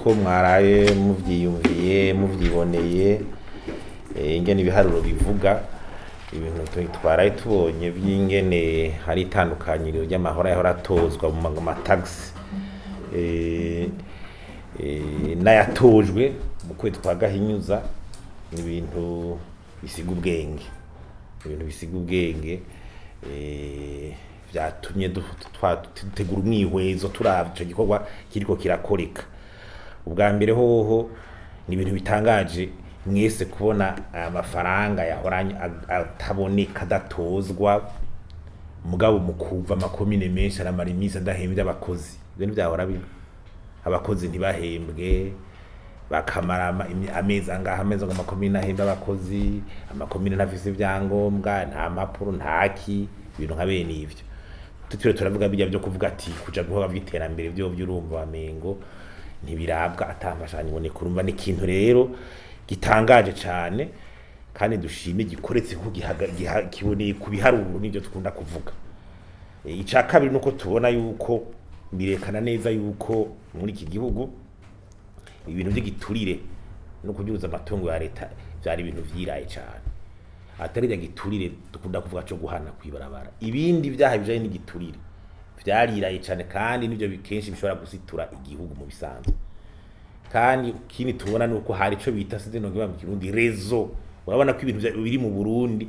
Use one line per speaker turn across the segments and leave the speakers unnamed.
yuko mwaraye muvyiyumviye muvyiboneye ingene ibiharuro bivuga ibintu twaraye tubonye by'ingene hari itandukanyiro ry'amahora yahora atozwa mu mataxi n'ayatojwe mu kwezi kwa Gahinyuza ni ibintu bisiga ubwenge vyatumye dutegura umwihwezo turavye ico gikorwa kiriko kirakoreka. Ubwa mbere hoho ni ibintu bitangaje mwese kubona amafaranga yahoranye ataboneka adatozwa mugabo mukuva amakomine menshi aramara iminsi adahembye abakozi. Ibintu byahora biba abakozi ntibahembwe bakamara amezi angaha amezi amakomine ahembye abakozi, amakomine ntafise ibyangombwa nta mapuro ntaki ibintu nka bene ivyo. Tutire turavuga bijya byo kuvuga ati kuja guhoga vy'iterambere byo byurumva wamengo ntibirabwa atamfashanye ibone kurumva n'ikintu rero gitangaje cyane kandi dushime gikoretse ko kiboneye ku biharuro n'ibyo tukunda kuvuga. Ica kabiri nuko tubona yuko birekana neza yuko muri iki gihugu ibintu by'igiturire no kujuza amatungo ya leta byari ibintu vyiraye cyane. Atari rya giturire dukunda kuvuga cyo guhana kwibarabara, ibindi byaha bijanye n'igiturire vyariraye cyane kandi nivyo bikenshi bishobora gusitura igihugu mu bisanzwe. Kandi kini tubona nuko hari ico bita sinzi no ngiba mu Kirundi rezo. Urabona ko ibintu biri mu Burundi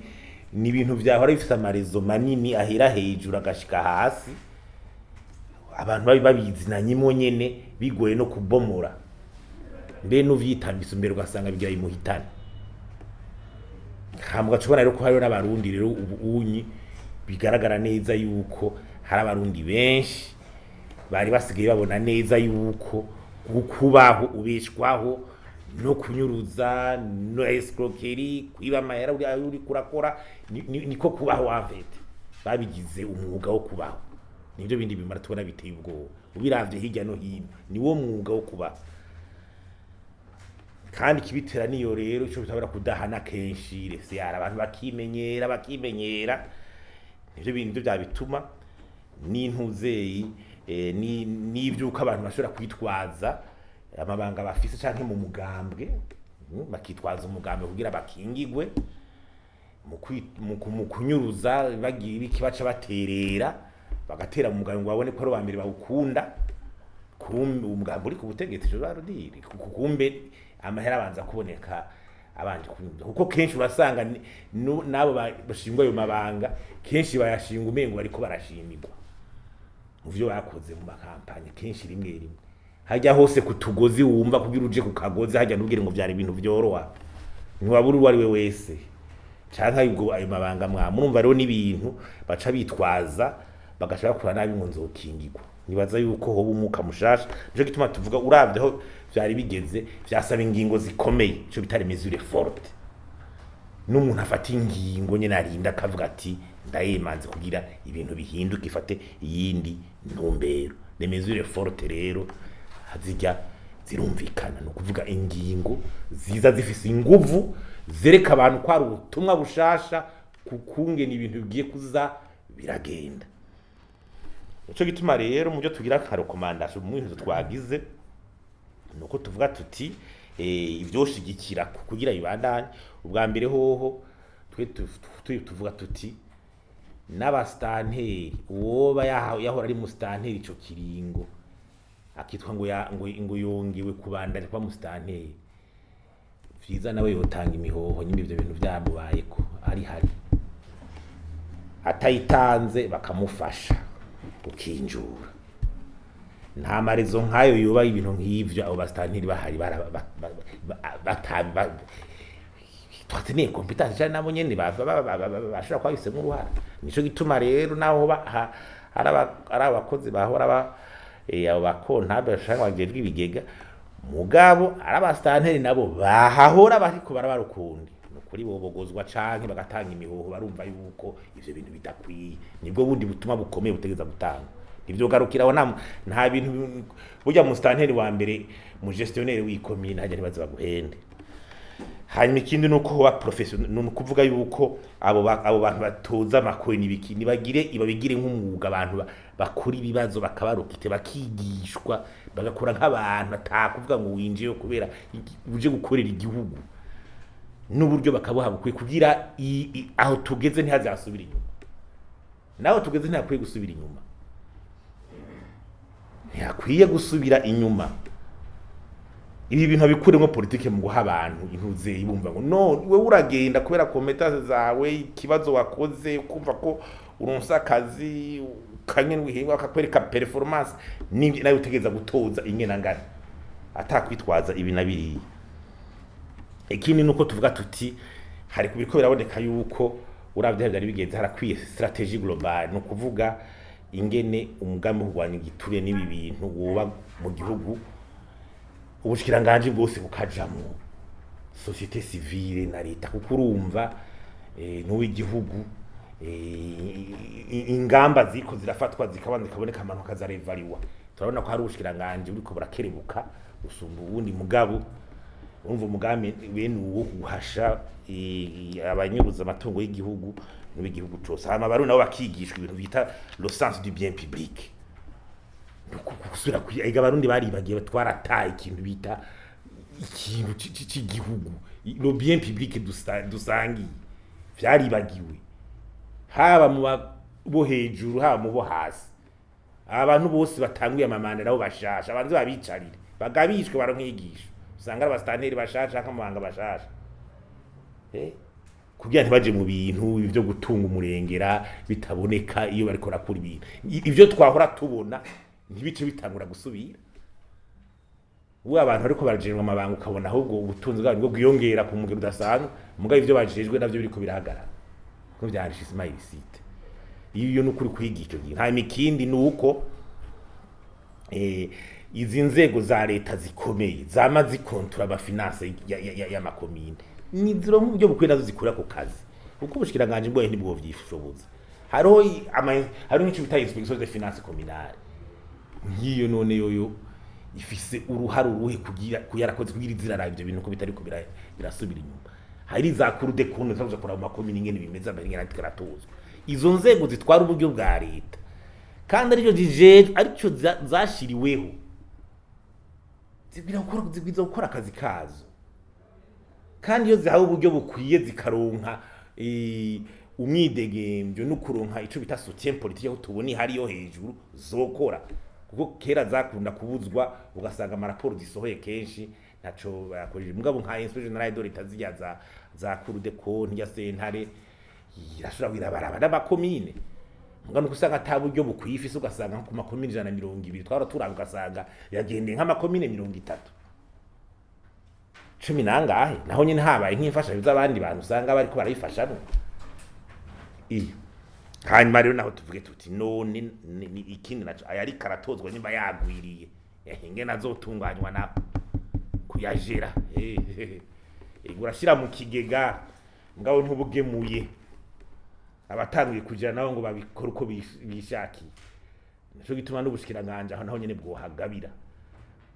ni ibintu vyahora bifite amarezo manini ahera hejuru agashika hasi, abantu babizi na nyimo nyene bigoye no kubomora mbe no vyitambisa imbere ugasanga bigira imuhitana. Hambwa cubona rero ko hari n'abarundi rero ubunyi bigaragara neza yuko hari abarundi benshi bari basigaye babona neza yuko kubaho ubeshwaho no kunyuruza no escroquerie kwiba amahera uri kurakora niko kubaho amfete babigize umwuga wo kubaho. Nivyo bindi bimara tubona biteye ubwo ubiravye hirya no hino ni wo mwuga wo kubaho. Kandi kibitera niyo rero ico bitabara kudahana kenshi rese yara abantu bakimenyera nivyo bintu bya bituma n'intuzeyi n'ivyuka abantu bashobora kwitwaza amabanga bafise canke mu mugambwe bakitwaza umugambwe kugira bakingigwe mu kunyuruza bagira ikibaca baterera bagatera mu mugambwe babone ko ari bambere bawukunda kumbe umugambwe uri ku butegetsi cyo barudiri kumbe amahera abanza kuboneka abanje kunyuruza kuko kenshi urasanga nabo bashingwa ayo mabanga kenshi bayashinga umengo bariko barashimirwa mu vyo bakoze mu makampanye kenshi rimwe hajya hose kutugozi wumva kugira uje ku kagozi hajya nubwire ngo byari ibintu byoroha ntiwaburi wari we wese canka ubwo ayo mabanga murumva rero n'ibintu baca bitwaza bagashaka kura nabi ngo nzokingirwa. Nibaza yuko hoba umuka mushasha nico gituma tuvuga uravyeho byari bigeze byasaba ingingo zikomeye cyo bitare mesure forte n'umuntu afata ingingo nyene arinda akavuga ati ndayemanze kugira ibintu bihinduka ifate iyindi ntumbero. Les mesures fortes rero hazijya zirumvikana no kuvuga ingingo ziza zifise inguvu zereka abantu ko ari ubutumwa bushasha kukunge ni ibintu bigiye kuza biragenda. Ico gituma rero mu byo tugira ka recommandation mu bintu twagize nuko tuvuga tuti ivyoshigikira kugira ibandanye. Ubwa mbere hoho twe tuvuga tuti n'abastanteri uwoba yahora ari mustanteri ico kiringo akitwa ngo yongiwe kubandanya kwa mustanteri vyiza nawe yotanga imihoho nyine ivyo bintu byamubaye ko ari hari atayitanze bakamufasha ukinjura nta marezo nkayo yoba ibintu nk'ivyo abo bastanteri bahari twatene competence cyane nabo nyene bashobora kwabise mu ruhara. Nico gituma rero naho ari abakozi bahora abo bakontabe bashaka bagejwe ibigega mugabo ari abastanteri nabo bahahora bariko barabarukundi nukuri bobogozwa canke bagatanga imihoho barumva yuko ivyo bintu bidakwiye. Nibwo bundi butuma bukomeye butegeza gutanga ivyo garukiraho nta bintu burya mu stanteri wa mbere mu gestionnaire w'ikomine hajya nibaza baguhende hanyuma ikindi nuko hoba professional no kuvuga yuko abo bantu batoza amakuru n'ibiki babigire nk'umwuga abantu bakora ibibazo bakabarokite bakigishwa bagakora nk'abantu atakuvuga ngo winjiye kubera uje gukorera igihugu n'uburyo bakabuha bukwiye kugira aho tugeze ntihazasubira inyuma naho tugeze ntakwiye gusubira inyuma ntiyakwiye gusubira inyuma ibi bintu bikuremo politike mu guha abantu intuze ibumva ngo no we uragenda kubera competence zawe ikibazo wakoze ukumva ko uronsa akazi kanye wihinga akakwereka performance ningi nayo utegeza gutoza ingena ngana atakwitwaza ibi nabiri ikindi nuko tuvuga tuti hari kubiko biraboneka yuko uravye byari bigenze harakwiye strategie globale no kuvuga ingene umugambi urwanya igiturire n'ibi bintu woba mu gihugu ubushikiranganje bwose bukajamwo societe civile na leta kuko urumva n'uw'igihugu ingamba ziko zirafatwa zikaboneka amanuka za revaliwa turabona ko hari ubushikiranganje buriko burakerebuka usumba ubundi mugabo urumva umugambi bene uwo guhasha abanyuruza amatungo y'igihugu n'uw'igihugu cyose hama baro nabo bakigishwa ibintu bita le sens du bien public kusura kwiga barundi baribagiye twarataye ikintu bita ikintu cy'igihugu le bien public dusangi vyaribagiwe haba mu bo hejuru haba mu bo hasi abantu bose batanguye amamanera aho bashasha abanze babicarire bagabishwe baronkigisha usanga abastanteri bashasha akamanga bashasha kugira ntibaje mu bintu byo gutunga umurengera bitaboneka iyo bariko rakora ibintu ivyo twahora tubona ntibice bitangura gusubira ubu abantu ariko barajenwa amabanga ukabona ahubwo ubutunzi bwabo bwo gwiyongera ku mugero udasanzwe mugabe ivyo bajejwe navyo biriko birahagarara ko byarisha Ismail Site iyo n'ukuri kwigico nta mikindi nuko izi nzego za leta zikomeye zama zikontura aba finance ya makomine niziro mu byo bukwe nazo zikura ku kazi kuko ubushikiranganje bwo ntibwo vyifushoboza hariho nk'icyo bita inspection des finances communales ngiyo none yoyo ifise uruhare uruhe kuyarakoze kugira izirara ibyo bintu ko bitari ko birasubira inyuma hari za kuru de kuntu zaje kora mu makomine ingene bimeze abari ntiratozwa izo nzego zitwara uburyo bwa leta kandi arico zashiriweho zibwira gukora akazi kazo kandi iyo zihawe uburyo bukwiye zikaronka umwidegembyo no kuronka ico bita soutien politique aho tuboni hariyo hejuru zokora kuko kera zakunda kubuzwa ugasanga amaraporo zisohoye kenshi naco bakoresha mugabo nka inspection general de l'etat ziya za cour de compte ya sentare irashobora kwirabaraba n'abakomine mugano kusanga ataburyo bukwifise ugasanga ku makomine 120 twara turanga ugasanga yagendeye nk'amakomine 30 cumi nangahe naho nyine habaye nk'imfashanyo z'abandi bantu usanga bari ko barayifashano hanyuma rero naho tuvuge tuti none ikindi naco ayari karatozwa nyimba yagwiriye ingene azotunganywa na kuyajera urashira mu kigega ngaho ntubugemuye abatangiye kugira naho ngo babikora uko bishakiye nico gituma n'ubushikiranganje aho naho nyene bwohagabira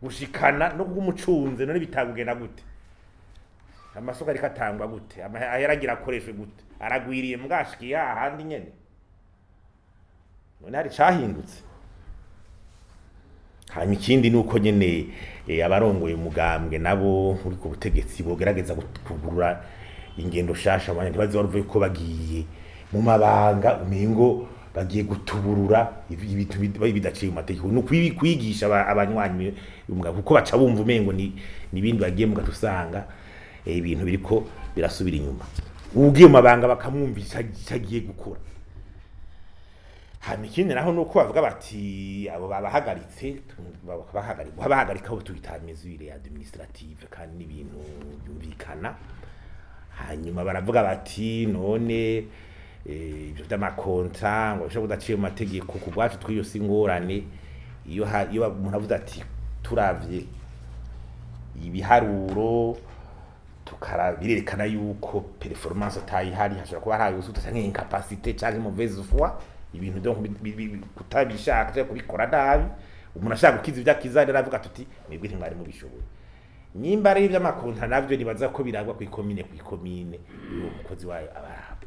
bushikana no kugumucunze none bitagugenda gute amasoko ariko atangwa gute ayaragira akoreshwe gute aragwiriye mbwashikiye ahandi nyene none hari cahindutse hanyuma ikindi nuko nyene abarongoye umugambwe nabo uri ku butegetsi bogerageza kugurura ingendo shasha abanye ntibazi baruvuye ko bagiye mu mabanga umengo bagiye gutuburura ibintu bidaciye mu mategeko no kwigisha abanywanyi umugabo kuko baca bumva umengo ni bindi bagiye mu gatusanga ibintu biriko birasubira inyuma ugiye mu mabanga bakamwumvisha cyagiye gukora hano ikindi naho nuko bavuga bati abo babahagaritse bahagarika abo twita mesure administrative kandi n'ibintu byumvikana hanyuma baravuga bati none ibyo by'amakonta ngo bishobora kudaciye mu mategeko ku bwacu twiyo singorane iyo umuntu avuze ati turavye ibiharuro tukarabirerekana yuko performance atayihari hashobora kuba hari usuta cyangwa incapacité cyangwa mauvaise foi ibintu donc kutabishaka cyangwa kubikora nabi umuntu ashaka gukiza ibyakizanira avuga tuti mwebwe ntimwari mu bishoboye nyimba ari ivy'amakontra navyo nibaza ko biragwa ku ikomine uwo mukozi wayo abaraba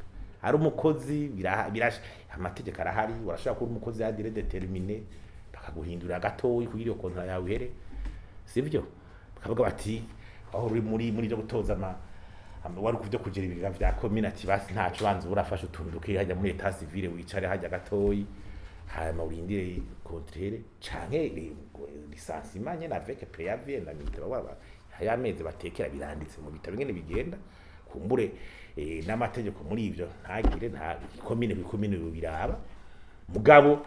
ari umukozi birasha amategeko arahari urashaka ko umukozi ya dire determiner bakaguhindura gatoyi kugira iyo kontra yawe here sivyo bakavuga bati aho uri muri byo gutoza wari kuvyo kugira ibiga vya komine ati basi ntaco banze urafasha utuntu duke hajya muri etat civile wicare hajya gatoyi hama urindire kontrere canke licenciement nyene avec préavis na mitaba waba hayameze batekera biranditse mu bitabo ngene bigenda kumbure n'amategeko muri ivyo ntagire nta komine biraba mugabo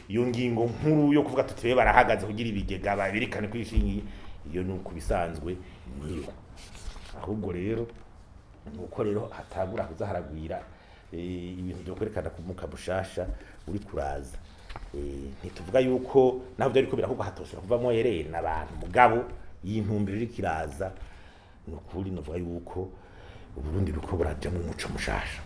iyo ngingo nkuru yo kuvuga tutebe barahagaze kugira ibigega babirikane kwishingi iyo nuko bisanzwe niyo ahubwo rero nuko rero hatagura kuzaharagwira ibintu byo kwerekana kumuka bushasha uri kuraza ntituvuga yuko navyo ariko birahuga hatoshora kuvamo yereye nabantu mugabo y'intumbiro iri kiraza nukuri novuga yuko Uburundi ruko buraja mu muco mushasha